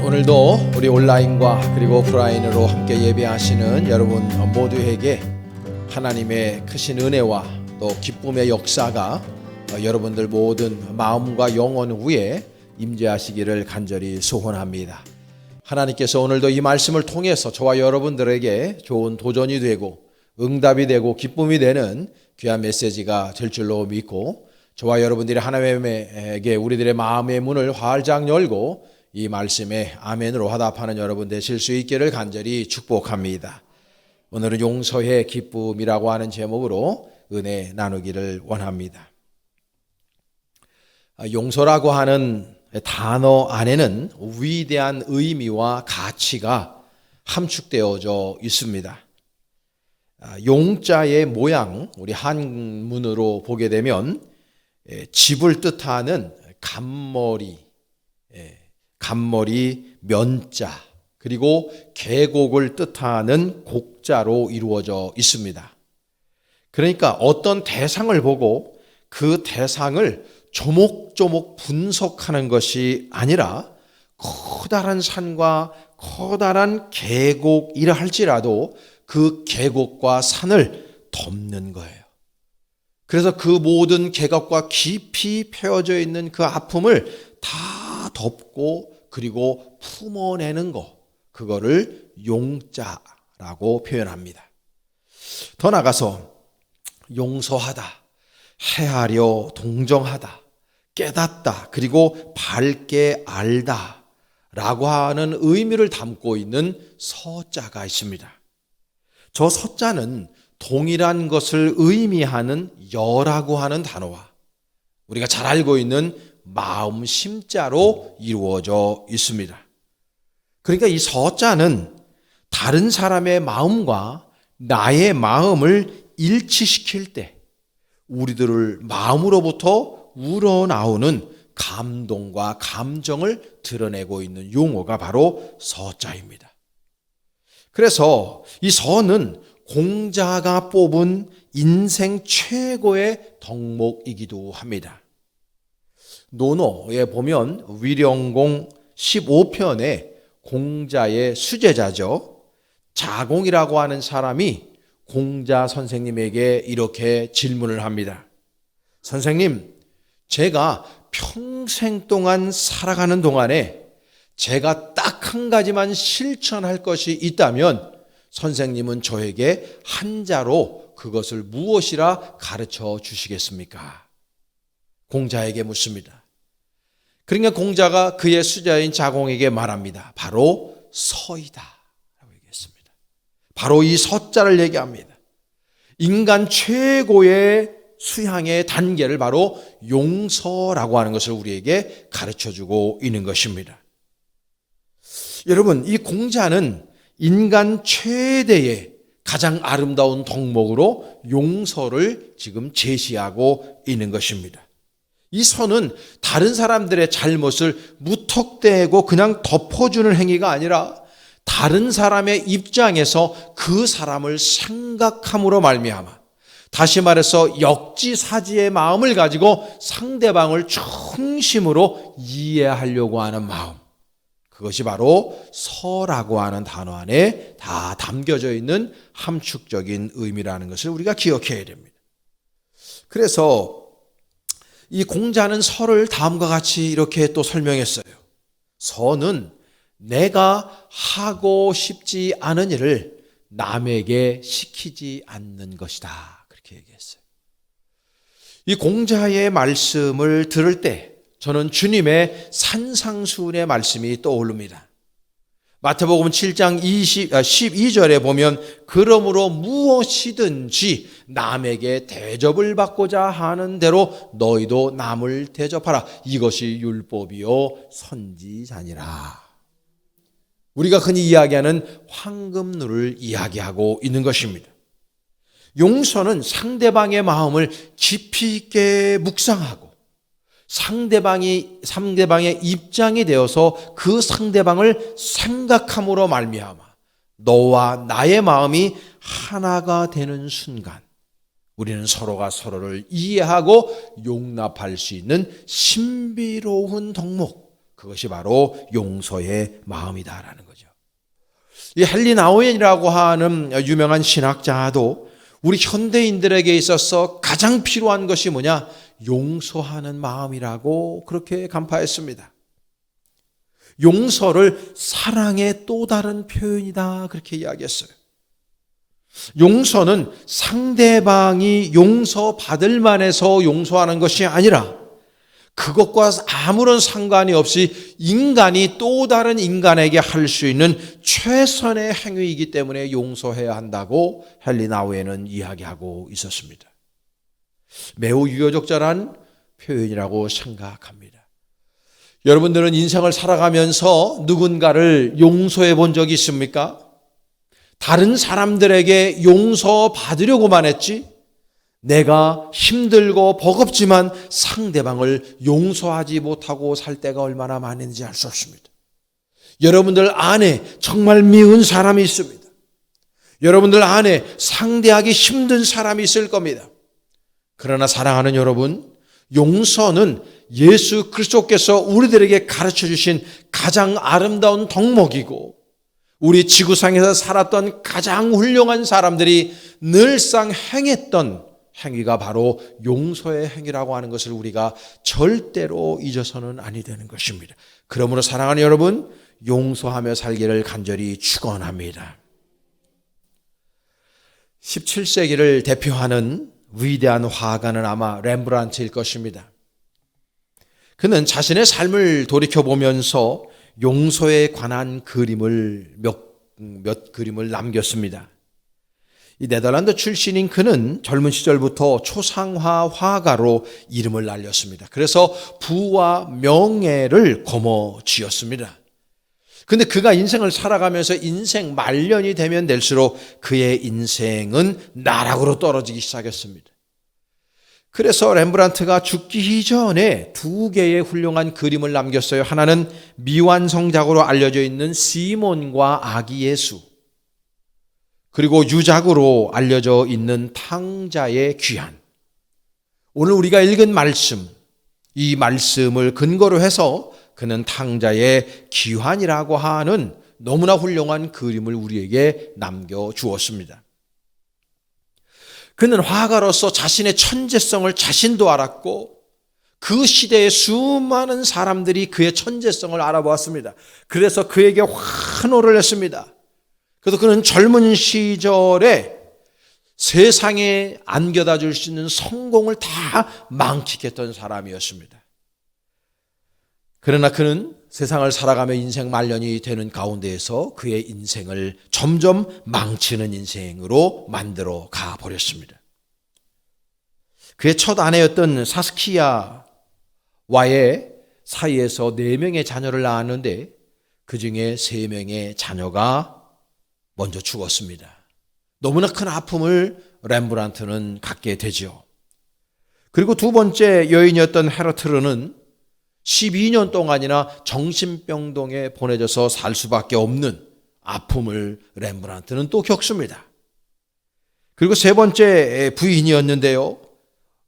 오늘도 우리 온라인과 그리고 오프라인으로 함께 예배하시는 여러분 모두에게 하나님의 크신 은혜와 또 기쁨의 역사가 여러분들 모든 마음과 영혼 위에 임재하시기를 간절히 소원합니다. 하나님께서 오늘도 이 말씀을 통해서 저와 여러분들에게 좋은 도전이 되고 응답이 되고 기쁨이 되는 귀한 메시지가 될 줄로 믿고, 저와 여러분들이 하나님에게 우리들의 마음의 문을 활짝 열고 이 말씀에 아멘으로 화답하는 여러분 되실 수 있기를 간절히 축복합니다. 오늘은 용서의 기쁨이라고 하는 제목으로 은혜 나누기를 원합니다. 용서라고 하는 단어 안에는 위대한 의미와 가치가 함축되어져 있습니다. 용자의 모양, 우리 한문으로 보게 되면 집을 뜻하는 간머리 면자, 그리고 계곡을 뜻하는 곡자로 이루어져 있습니다. 그러니까 어떤 대상을 보고 그 대상을 조목조목 분석하는 것이 아니라 커다란 산과 커다란 계곡이라 할지라도 그 계곡과 산을 덮는 거예요. 그래서 그 모든 계곡과 깊이 펴져 있는 그 아픔을 다 덮고 그리고 품어내는 것, 그거를 용자라고 표현합니다. 더 나아가서 용서하다, 헤아려 동정하다, 깨닫다, 그리고 밝게 알다 라고 하는 의미를 담고 있는 서자가 있습니다. 저 서자는 동일한 것을 의미하는 여라고 하는 단어와 우리가 잘 알고 있는 마음 심자로 이루어져 있습니다. 그러니까 이 서자는 다른 사람의 마음과 나의 마음을 일치시킬 때 우리들을 마음으로부터 우러나오는 감동과 감정을 드러내고 있는 용어가 바로 서자입니다. 그래서 이 서는 공자가 뽑은 인생 최고의 덕목이기도 합니다. 논어에 보면 위령공 15편에 공자의 수제자죠, 자공이라고 하는 사람이 공자 선생님에게 이렇게 질문을 합니다. 선생님, 제가 평생 동안 살아가는 동안에 제가 딱 한 가지만 실천할 것이 있다면 선생님은 저에게 한자로 그것을 무엇이라 가르쳐 주시겠습니까? 공자에게 묻습니다. 그러니까 공자가 그의 수자인 자공에게 말합니다. 바로 서이다 라고 얘기했습니다. 바로 이 서자를 얘기합니다. 인간 최고의 수향의 단계를 바로 용서라고 하는 것을 우리에게 가르쳐주고 있는 것입니다. 여러분, 이 공자는 인간 최대의 가장 아름다운 덕목으로 용서를 지금 제시하고 있는 것입니다. 이 서는 다른 사람들의 잘못을 무턱대고 그냥 덮어주는 행위가 아니라 다른 사람의 입장에서 그 사람을 생각함으로 말미암아, 다시 말해서 역지사지의 마음을 가지고 상대방을 중심으로 이해하려고 하는 마음, 그것이 바로 서라고 하는 단어 안에 다 담겨져 있는 함축적인 의미라는 것을 우리가 기억해야 됩니다. 그래서 이 공자는 서를 다음과 같이 이렇게 또 설명했어요. 서는 내가 하고 싶지 않은 일을 남에게 시키지 않는 것이다, 그렇게 얘기했어요. 이 공자의 말씀을 들을 때 저는 주님의 산상수훈의 말씀이 떠오릅니다. 마태복음 7장 12절에 보면 그러므로 무엇이든지 남에게 대접을 받고자 하는 대로 너희도 남을 대접하라. 이것이 율법이요 선지자니라. 우리가 흔히 이야기하는 황금률을 이야기하고 있는 것입니다. 용서는 상대방의 마음을 깊이 있게 묵상하고 상대방의 입장이 되어서 그 상대방을 생각함으로 말미암아 너와 나의 마음이 하나가 되는 순간, 우리는 서로가 서로를 이해하고 용납할 수 있는 신비로운 덕목, 그것이 바로 용서의 마음이다라는 거죠. 이 헨리 나우엔이라고 하는 유명한 신학자도 우리 현대인들에게 있어서 가장 필요한 것이 뭐냐? 용서하는 마음이라고 그렇게 간파했습니다. 용서를 사랑의 또 다른 표현이다 그렇게 이야기했어요. 용서는 상대방이 용서받을 만해서 용서하는 것이 아니라 그것과 아무런 상관이 없이 인간이 또 다른 인간에게 할 수 있는 최선의 행위이기 때문에 용서해야 한다고 헨리 나우엔은 이야기하고 있었습니다. 매우 유효적절한 표현이라고 생각합니다. 여러분들은 인생을 살아가면서 누군가를 용서해 본 적이 있습니까? 다른 사람들에게 용서받으려고만 했지 내가 힘들고 버겁지만 상대방을 용서하지 못하고 살 때가 얼마나 많은지 알 수 없습니다. 여러분들 안에 정말 미운 사람이 있습니다. 여러분들 안에 상대하기 힘든 사람이 있을 겁니다. 그러나 사랑하는 여러분, 용서는 예수 그리스도께서 우리들에게 가르쳐 주신 가장 아름다운 덕목이고 우리 지구상에서 살았던 가장 훌륭한 사람들이 늘상 행했던 행위가 바로 용서의 행위라고 하는 것을 우리가 절대로 잊어서는 아니 되는 것입니다. 그러므로 사랑하는 여러분, 용서하며 살기를 간절히 축원합니다. 17세기를 대표하는 위대한 화가는 아마 렘브란트일 것입니다. 그는 자신의 삶을 돌이켜보면서 용서에 관한 그림을 몇 그림을 남겼습니다. 이 네덜란드 출신인 그는 젊은 시절부터 초상화 화가로 이름을 날렸습니다. 그래서 부와 명예를 거머쥐었습니다. 근데 그가 인생을 살아가면서 인생 말년이 되면 될수록 그의 인생은 나락으로 떨어지기 시작했습니다. 그래서 렘브란트가 죽기 이전에 두 개의 훌륭한 그림을 남겼어요. 하나는 미완성작으로 알려져 있는 시몬과 아기 예수, 그리고 유작으로 알려져 있는 탕자의 귀환. 오늘 우리가 읽은 말씀, 이 말씀을 근거로 해서 그는 탕자의 귀환이라고 하는 너무나 훌륭한 그림을 우리에게 남겨주었습니다. 그는 화가로서 자신의 천재성을 자신도 알았고 그 시대의 수많은 사람들이 그의 천재성을 알아보았습니다. 그래서 그에게 환호를 했습니다. 그래서 그는 젊은 시절에 세상에 안겨다 줄 수 있는 성공을 다 망치겠던 사람이었습니다. 그러나 그는 세상을 살아가며 인생 말년이 되는 가운데에서 그의 인생을 점점 망치는 인생으로 만들어 가버렸습니다. 그의 첫 아내였던 사스키야와의 사이에서 4명의 자녀를 낳았는데 그 중에 3명의 자녀가 먼저 죽었습니다. 너무나 큰 아픔을 렘브란트는 갖게 되죠. 그리고 두 번째 여인이었던 헤르트르는 12년 동안이나 정신병동에 보내져서 살 수밖에 없는 아픔을 렘브란트는 또 겪습니다. 그리고 세 번째 부인이었는데요,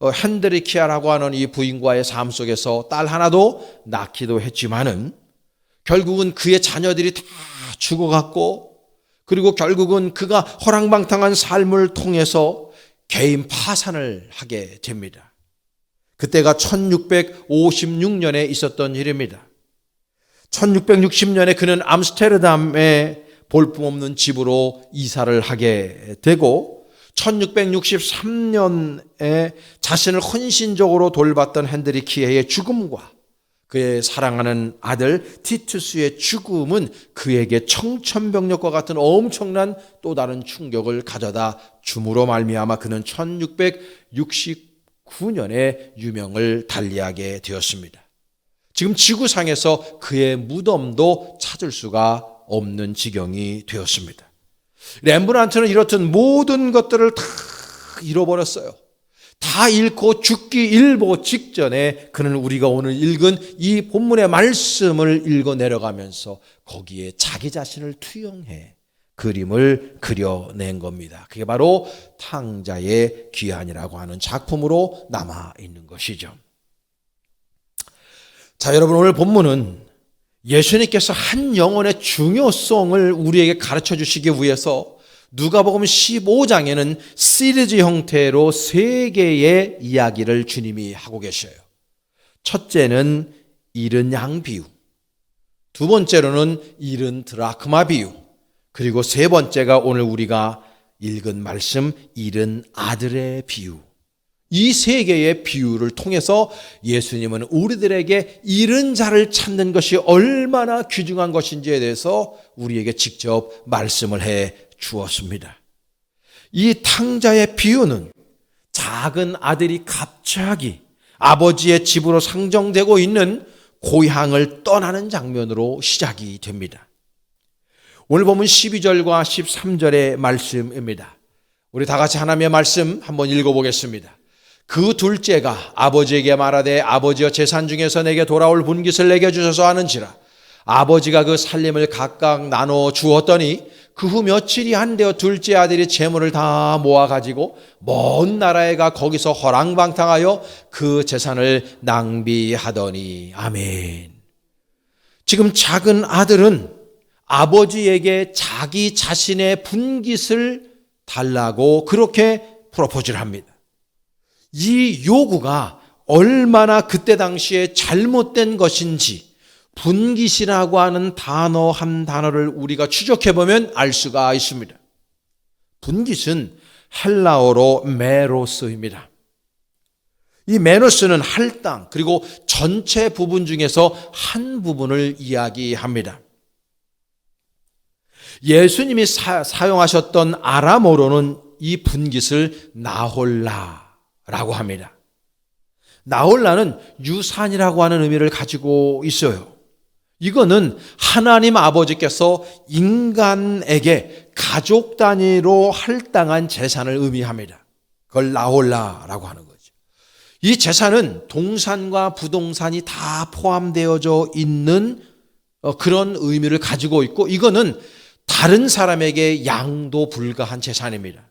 핸드리키아라고 하는 이 부인과의 삶 속에서 딸 하나도 낳기도 했지만은 결국은 그의 자녀들이 다 죽어갔고, 그리고 결국은 그가 허랑방탕한 삶을 통해서 개인 파산을 하게 됩니다. 그때가 1656년에 있었던 일입니다. 1660년에 그는 암스테르담에 볼품없는 집으로 이사를 하게 되고 1663년에 자신을 헌신적으로 돌봤던 핸드리키에의 죽음과 그의 사랑하는 아들 티투스의 죽음은 그에게 청천벽력과 같은 엄청난 또 다른 충격을 가져다 줌으로 말미암아 그는 1669년에 유명을 달리하게 되었습니다. 지금 지구상에서 그의 무덤도 찾을 수가 없는 지경이 되었습니다. 렘브란트는 이렇듯 모든 것들을 다 잃어버렸어요. 다 잃고 죽기 일보 직전에 그는 우리가 오늘 읽은 이 본문의 말씀을 읽어 내려가면서 거기에 자기 자신을 투영해 그림을 그려낸 겁니다. 그게 바로 탕자의 귀환이라고 하는 작품으로 남아 있는 것이죠. 자, 여러분, 오늘 본문은 예수님께서 한 영혼의 중요성을 우리에게 가르쳐 주시기 위해서 누가복음 15장에는 시리즈 형태로 세 개의 이야기를 주님이 하고 계셔요. 첫째는 잃은 양 비유, 두 번째로는 잃은 드라크마 비유, 그리고 세 번째가 오늘 우리가 읽은 말씀, 잃은 아들의 비유. 이 세 개의 비유를 통해서 예수님은 우리들에게 잃은 자를 찾는 것이 얼마나 귀중한 것인지에 대해서 우리에게 직접 말씀을 해 주었습니다. 이 탕자의 비유는 작은 아들이 갑자기 아버지의 집으로 상정되고 있는 고향을 떠나는 장면으로 시작이 됩니다. 오늘 보면 12절과 13절의 말씀입니다. 우리 다 같이 하나님의 말씀 한번 읽어보겠습니다. 그 둘째가 아버지에게 말하되 아버지여 재산 중에서 내게 돌아올 분깃을 내게 주셔서 하는지라. 아버지가 그 살림을 각각 나눠 주었더니 그 후 며칠이 한되어 둘째 아들이 재물을 다 모아가지고 먼 나라에 가 거기서 허랑방탕하여 그 재산을 낭비하더니. 아멘. 지금 작은 아들은 아버지에게 자기 자신의 분깃을 달라고 그렇게 프로포즈를 합니다. 이 요구가 얼마나 그때 당시에 잘못된 것인지 분깃이라고 하는 단어 한 단어를 우리가 추적해보면 알 수가 있습니다. 분깃은 헬라어로 메로스입니다. 이 메로스는 할당 그리고 전체 부분 중에서 한 부분을 이야기합니다. 예수님이 사용하셨던 아람어로는 이 분깃을 나홀라라고 합니다. 나홀라는 유산이라고 하는 의미를 가지고 있어요. 이거는 하나님 아버지께서 인간에게 가족 단위로 할당한 재산을 의미합니다. 그걸 나홀라라고 하는 거죠. 이 재산은 동산과 부동산이 다 포함되어져 있는 그런 의미를 가지고 있고, 이거는 다른 사람에게 양도 불가한 재산입니다.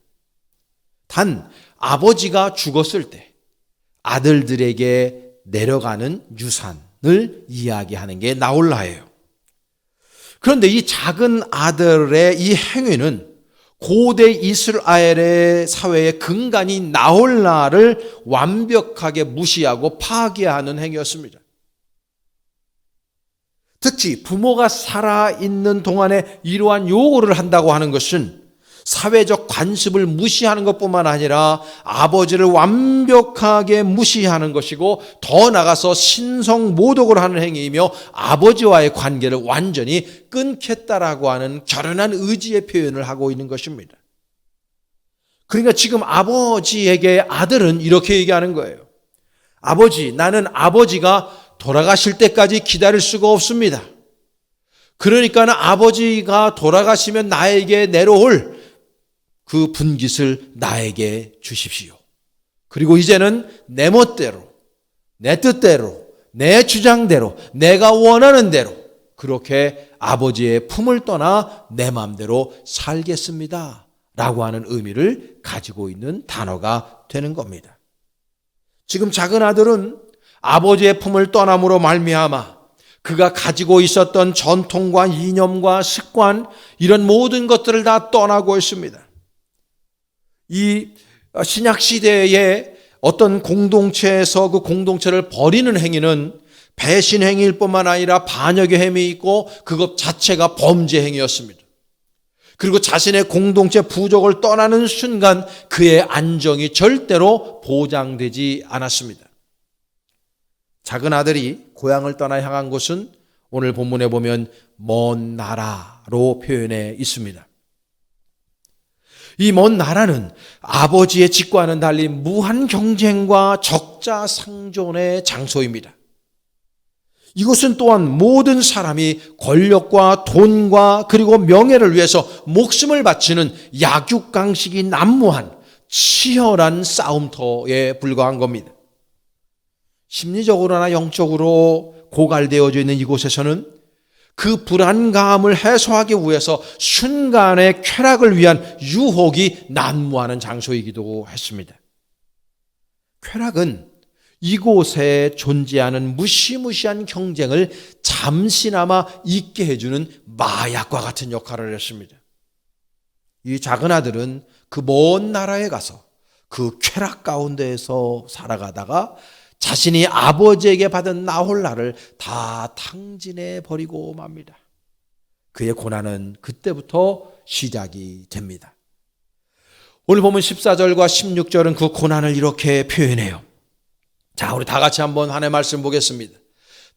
단 아버지가 죽었을 때 아들들에게 내려가는 유산을 이야기하는 게 나홀라예요. 그런데 이 작은 아들의 이 행위는 고대 이스라엘의 사회의 근간인 나홀라를 완벽하게 무시하고 파괴하는 행위였습니다. 특히 부모가 살아있는 동안에 이러한 요구를 한다고 하는 것은 사회적 관습을 무시하는 것뿐만 아니라 아버지를 완벽하게 무시하는 것이고, 더 나아가서 신성모독을 하는 행위이며 아버지와의 관계를 완전히 끊겠다라고 하는 결연한 의지의 표현을 하고 있는 것입니다. 그러니까 지금 아버지에게 아들은 이렇게 얘기하는 거예요. 아버지, 나는 아버지가 돌아가실 때까지 기다릴 수가 없습니다. 그러니까 아버지가 돌아가시면 나에게 내려올 그 분깃을 나에게 주십시오. 그리고 이제는 내 멋대로, 내 뜻대로, 내 주장대로, 내가 원하는 대로 그렇게 아버지의 품을 떠나 내 마음대로 살겠습니다 라고 하는 의미를 가지고 있는 단어가 되는 겁니다. 지금 작은 아들은 아버지의 품을 떠남으로 말미암아 그가 가지고 있었던 전통과 이념과 습관, 이런 모든 것들을 다 떠나고 있습니다. 이 신약 시대의 어떤 공동체에서 그 공동체를 버리는 행위는 배신 행위일 뿐만 아니라 반역의 행위 있고 그것 자체가 범죄 행위였습니다. 그리고 자신의 공동체 부족을 떠나는 순간 그의 안정이 절대로 보장되지 않았습니다. 작은 아들이 고향을 떠나 향한 곳은 오늘 본문에 보면 먼 나라로 표현해 있습니다. 이 먼 나라는 아버지의 집과는 달리 무한 경쟁과 적자 상존의 장소입니다. 이곳은 또한 모든 사람이 권력과 돈과 그리고 명예를 위해서 목숨을 바치는 약육강식이 난무한 치열한 싸움터에 불과한 겁니다. 심리적으로나 영적으로 고갈되어져 있는 이곳에서는 그 불안감을 해소하기 위해서 순간의 쾌락을 위한 유혹이 난무하는 장소이기도 했습니다. 쾌락은 이곳에 존재하는 무시무시한 경쟁을 잠시나마 잊게 해주는 마약과 같은 역할을 했습니다. 이 작은 아들은 그 먼 나라에 가서 그 쾌락 가운데에서 살아가다가 자신이 아버지에게 받은 나홀라를 다 탕진해 버리고 맙니다. 그의 고난은 그때부터 시작이 됩니다. 오늘 보면 14절과 16절은 그 고난을 이렇게 표현해요. 자, 우리 다 같이 한번 하나님의 말씀 보겠습니다.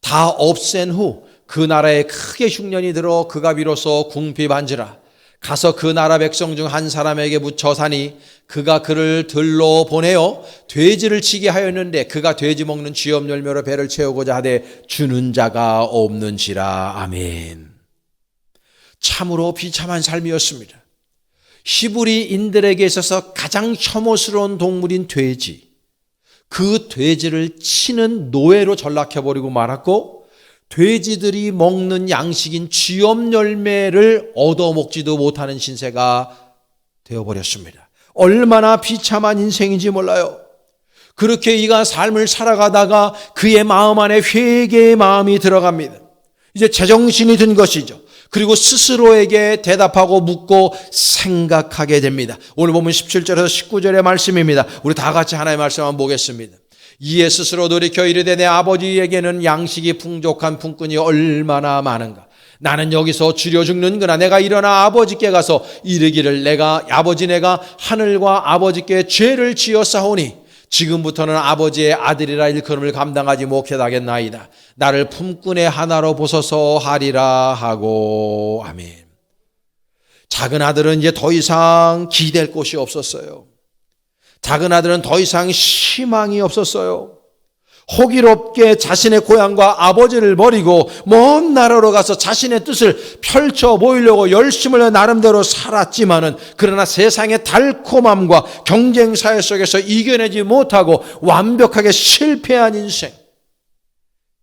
다 없앤 후 그 나라에 크게 흉년이 들어 그가 비로소 궁핍한지라. 가서 그 나라 백성 중 한 사람에게 묻혀 사니 그가 그를 들러 보내어 돼지를 치게 하였는데 그가 돼지 먹는 쥐염 열매로 배를 채우고자 하되 주는 자가 없는지라. 아멘. 참으로 비참한 삶이었습니다. 히브리인들에게 있어서 가장 혐오스러운 동물인 돼지, 그 돼지를 치는 노예로 전락해버리고 말았고, 돼지들이 먹는 양식인 쥐염 열매를 얻어먹지도 못하는 신세가 되어버렸습니다. 얼마나 비참한 인생인지 몰라요. 그렇게 이가 삶을 살아가다가 그의 마음 안에 회개의 마음이 들어갑니다. 이제 제정신이 든 것이죠. 그리고 스스로에게 대답하고 묻고 생각하게 됩니다. 오늘 보면 17절에서 19절의 말씀입니다. 우리 다 같이 하나의 말씀 한번 보겠습니다. 이에 스스로 돌이켜 이르되 내 아버지에게는 양식이 풍족한 품꾼이 얼마나 많은가. 나는 여기서 줄여 죽는구나. 내가 일어나 아버지께 가서 이르기를 내가 하늘과 아버지께 죄를 지었사오니 지금부터는 아버지의 아들이라 일컬음을 감당하지 못하겠나이다. 나를 품꾼의 하나로 보소서 하리라 하고. 아멘. 작은 아들은 이제 더 이상 기댈 곳이 없었어요. 작은 아들은 더 이상 희망이 없었어요. 호기롭게 자신의 고향과 아버지를 버리고 먼 나라로 가서 자신의 뜻을 펼쳐 보이려고 열심을 나름대로 살았지만은, 그러나 세상의 달콤함과 경쟁 사회 속에서 이겨내지 못하고 완벽하게 실패한 인생,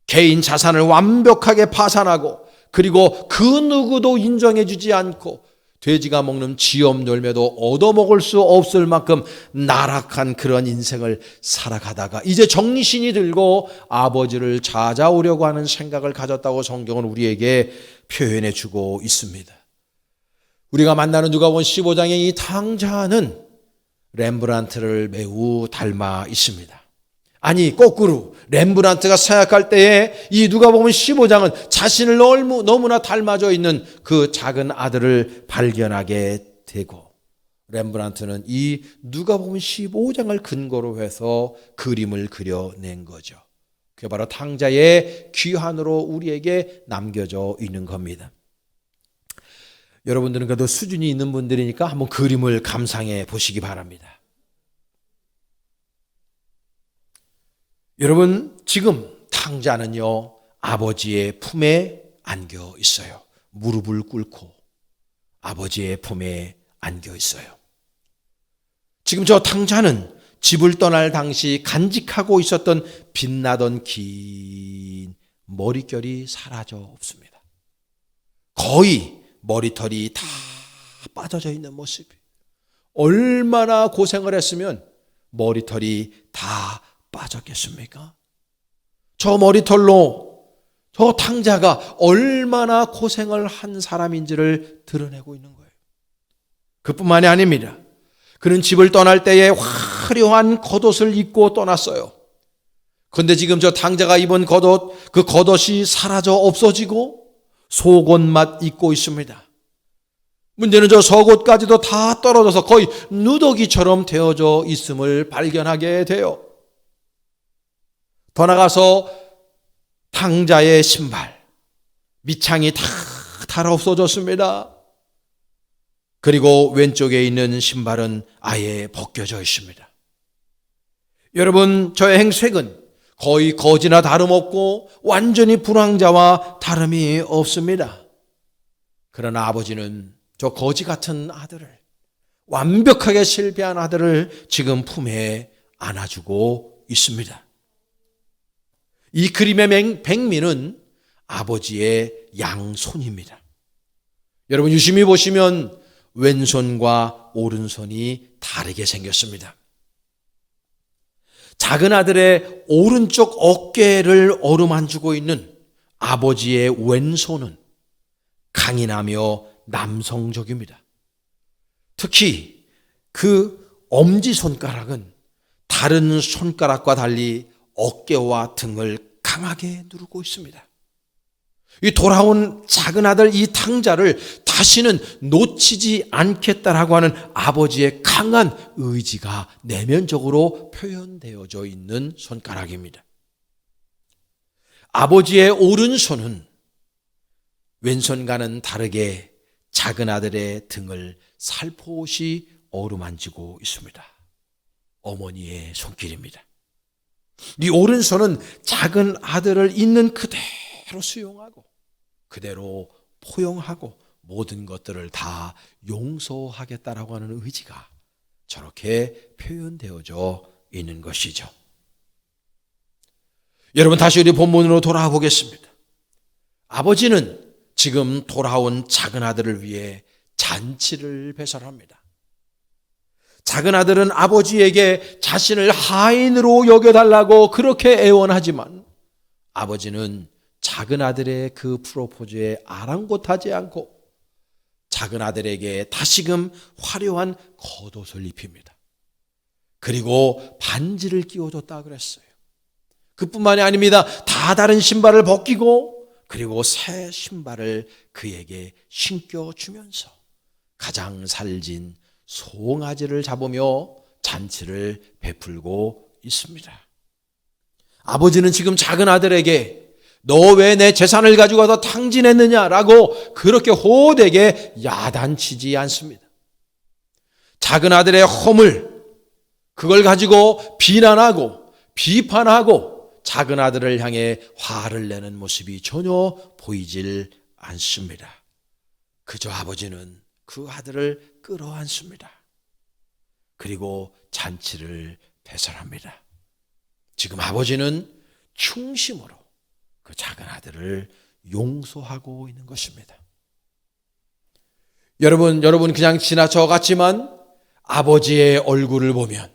개인 자산을 완벽하게 파산하고, 그리고 그 누구도 인정해 주지 않고 돼지가 먹는 쥐염 열매도 얻어먹을 수 없을 만큼 나락한 그런 인생을 살아가다가 이제 정신이 들고 아버지를 찾아오려고 하는 생각을 가졌다고 성경은 우리에게 표현해 주고 있습니다. 우리가 만나는 누가복음 15장의 이 탕자는 렘브란트를 매우 닮아 있습니다. 아니, 거꾸로 렘브란트가 생각할 때에 이 누가복음 15장은 자신을 너무나 닮아져 있는 그 작은 아들을 발견하게 되고, 렘브란트는 이 누가복음 15장을 근거로 해서 그림을 그려낸 거죠. 그게 바로 탕자의 귀환으로 우리에게 남겨져 있는 겁니다. 여러분들은 그래도 수준이 있는 분들이니까 한번 그림을 감상해 보시기 바랍니다. 여러분, 지금 탕자는요, 아버지의 품에 안겨 있어요. 무릎을 꿇고 아버지의 품에 안겨 있어요. 지금 저 탕자는 집을 떠날 당시 간직하고 있었던 빛나던 긴 머릿결이 사라져 없습니다. 거의 머리털이 다 빠져져 있는 모습이. 얼마나 고생을 했으면 머리털이 다 빠졌겠습니까? 저 머리털로 저 탕자가 얼마나 고생을 한 사람인지를 드러내고 있는 거예요. 그뿐만이 아닙니다. 그는 집을 떠날 때에 화려한 겉옷을 입고 떠났어요. 그런데 지금 저 탕자가 입은 겉옷, 그 겉옷이 사라져 없어지고 속옷만 입고 있습니다. 문제는 저 속옷까지도 다 떨어져서 거의 누더기처럼 되어져 있음을 발견하게 돼요. 더 나가서 탕자의 신발, 밑창이 다 달아 없어졌습니다. 그리고 왼쪽에 있는 신발은 아예 벗겨져 있습니다. 여러분, 저의 행색은 거의 거지나 다름없고 완전히 불황자와 다름이 없습니다. 그러나 아버지는 저 거지 같은 아들을, 완벽하게 실패한 아들을 지금 품에 안아주고 있습니다. 이 그림의 백미는 아버지의 양손입니다. 여러분 유심히 보시면 왼손과 오른손이 다르게 생겼습니다. 작은 아들의 오른쪽 어깨를 어루만지고 있는 아버지의 왼손은 강인하며 남성적입니다. 특히 그 엄지손가락은 다른 손가락과 달리 어깨와 등을 강하게 누르고 있습니다. 이 돌아온 작은 아들 이 탕자를 다시는 놓치지 않겠다라고 하는 아버지의 강한 의지가 내면적으로 표현되어져 있는 손가락입니다. 아버지의 오른손은 왼손과는 다르게 작은 아들의 등을 살포시 어루만지고 있습니다. 어머니의 손길입니다. 이 오른손은 작은 아들을 있는 그대로 수용하고 그대로 포용하고 모든 것들을 다 용서하겠다라고 하는 의지가 저렇게 표현되어져 있는 것이죠. 여러분 다시 우리 본문으로 돌아와 보겠습니다. 아버지는 지금 돌아온 작은 아들을 위해 잔치를 배설합니다. 작은 아들은 아버지에게 자신을 하인으로 여겨달라고 그렇게 애원하지만 아버지는 작은 아들의 그 프로포즈에 아랑곳하지 않고 작은 아들에게 다시금 화려한 겉옷을 입힙니다. 그리고 반지를 끼워줬다 그랬어요. 그뿐만이 아닙니다. 다 다른 신발을 벗기고 그리고 새 신발을 그에게 신겨주면서 가장 살진 송아지를 잡으며 잔치를 베풀고 있습니다. 아버지는 지금 작은 아들에게 너 왜 내 재산을 가지고 와서 탕진했느냐라고 그렇게 호되게 야단치지 않습니다. 작은 아들의 허물, 그걸 가지고 비난하고 비판하고 작은 아들을 향해 화를 내는 모습이 전혀 보이질 않습니다. 그저 아버지는 그 아들을 끌어안습니다. 그리고 잔치를 배설합니다. 지금 아버지는 충심으로 그 작은 아들을 용서하고 있는 것입니다. 여러분 그냥 지나쳐 갔지만 아버지의 얼굴을 보면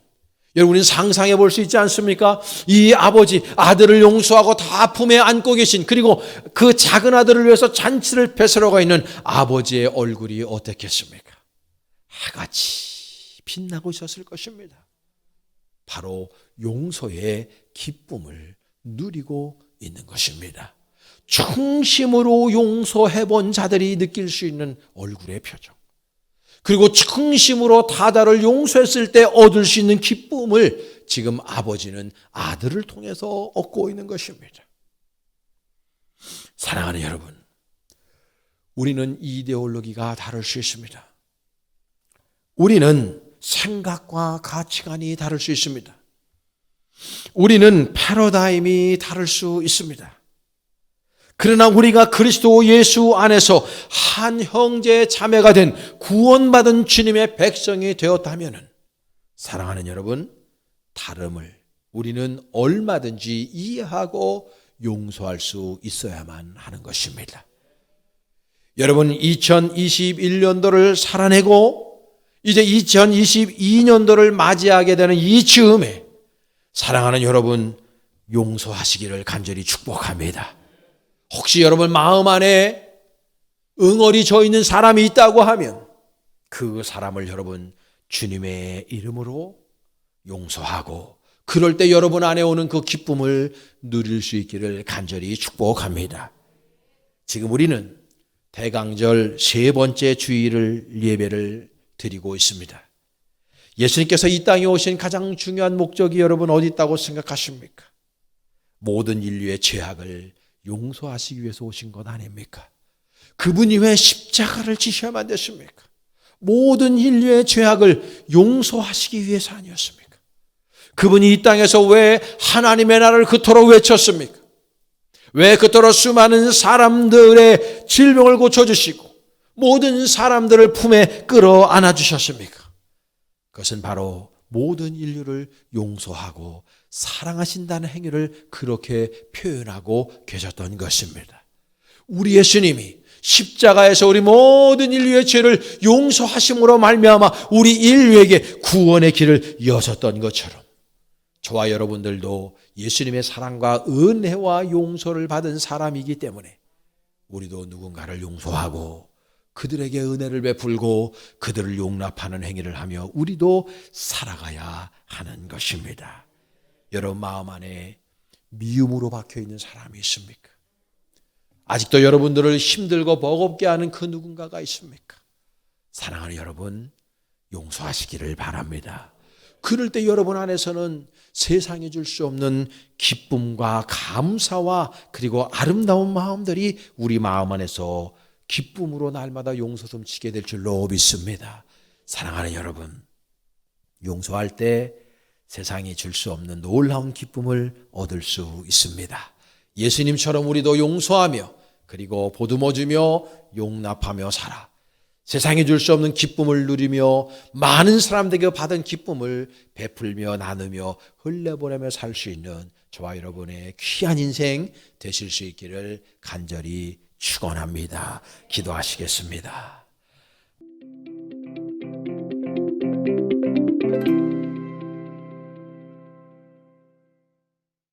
여러분이 상상해 볼 수 있지 않습니까? 이 아버지 아들을 용서하고 다 품에 안고 계신 그리고 그 작은 아들을 위해서 잔치를 베풀어가 있는 아버지의 얼굴이 어떻겠습니까? 해같이 빛나고 있었을 것입니다. 바로 용서의 기쁨을 누리고 있는 것입니다. 충심으로 용서해 본 자들이 느낄 수 있는 얼굴의 표정, 그리고 충심으로 타다를 용서했을 때 얻을 수 있는 기쁨을 지금 아버지는 아들을 통해서 얻고 있는 것입니다. 사랑하는 여러분, 우리는 이데올로기가 다를 수 있습니다. 우리는 생각과 가치관이 다를 수 있습니다. 우리는 패러다임이 다를 수 있습니다. 그러나 우리가 그리스도 예수 안에서 한 형제 자매가 된 구원받은 주님의 백성이 되었다면 사랑하는 여러분, 다름을 우리는 얼마든지 이해하고 용서할 수 있어야만 하는 것입니다. 여러분 2021년도를 살아내고 이제 2022년도를 맞이하게 되는 이 즈음에 사랑하는 여러분, 용서하시기를 간절히 축복합니다. 혹시 여러분 마음 안에 응어리 져 있는 사람이 있다고 하면 그 사람을 여러분 주님의 이름으로 용서하고 그럴 때 여러분 안에 오는 그 기쁨을 누릴 수 있기를 간절히 축복합니다. 지금 우리는 대강절 세 번째 주일을 예배를 드리고 있습니다. 예수님께서 이 땅에 오신 가장 중요한 목적이 여러분 어디 있다고 생각하십니까? 모든 인류의 죄악을 용서하시기 위해서 오신 것 아닙니까? 그분이 왜 십자가를 지셔야만 됐습니까? 모든 인류의 죄악을 용서하시기 위해서 아니었습니까? 그분이 이 땅에서 왜 하나님의 나라를 그토록 외쳤습니까? 왜 그토록 수많은 사람들의 질병을 고쳐주시고 모든 사람들을 품에 끌어안아 주셨습니까? 그것은 바로 모든 인류를 용서하고 사랑하신다는 행위를 그렇게 표현하고 계셨던 것입니다. 우리 예수님이 십자가에서 우리 모든 인류의 죄를 용서하심으로 말미암아 우리 인류에게 구원의 길을 여셨던 것처럼 저와 여러분들도 예수님의 사랑과 은혜와 용서를 받은 사람이기 때문에 우리도 누군가를 용서하고 그들에게 은혜를 베풀고 그들을 용납하는 행위를 하며 우리도 살아가야 하는 것입니다. 여러분 마음 안에 미움으로 박혀있는 사람이 있습니까? 아직도 여러분들을 힘들고 버겁게 하는 그 누군가가 있습니까? 사랑하는 여러분, 용서하시기를 바랍니다. 그럴 때 여러분 안에서는 세상이 줄 수 없는 기쁨과 감사와 그리고 아름다운 마음들이 우리 마음 안에서 기쁨으로 날마다 용서 넘치게 될 줄로 믿습니다. 사랑하는 여러분, 용서할 때 세상이 줄 수 없는 놀라운 기쁨을 얻을 수 있습니다. 예수님처럼 우리도 용서하며 그리고 보듬어주며 용납하며 살아 세상이 줄 수 없는 기쁨을 누리며 많은 사람들에게 받은 기쁨을 베풀며 나누며 흘려보내며 살 수 있는 저와 여러분의 귀한 인생 되실 수 있기를 간절히 축원합니다. 기도하시겠습니다.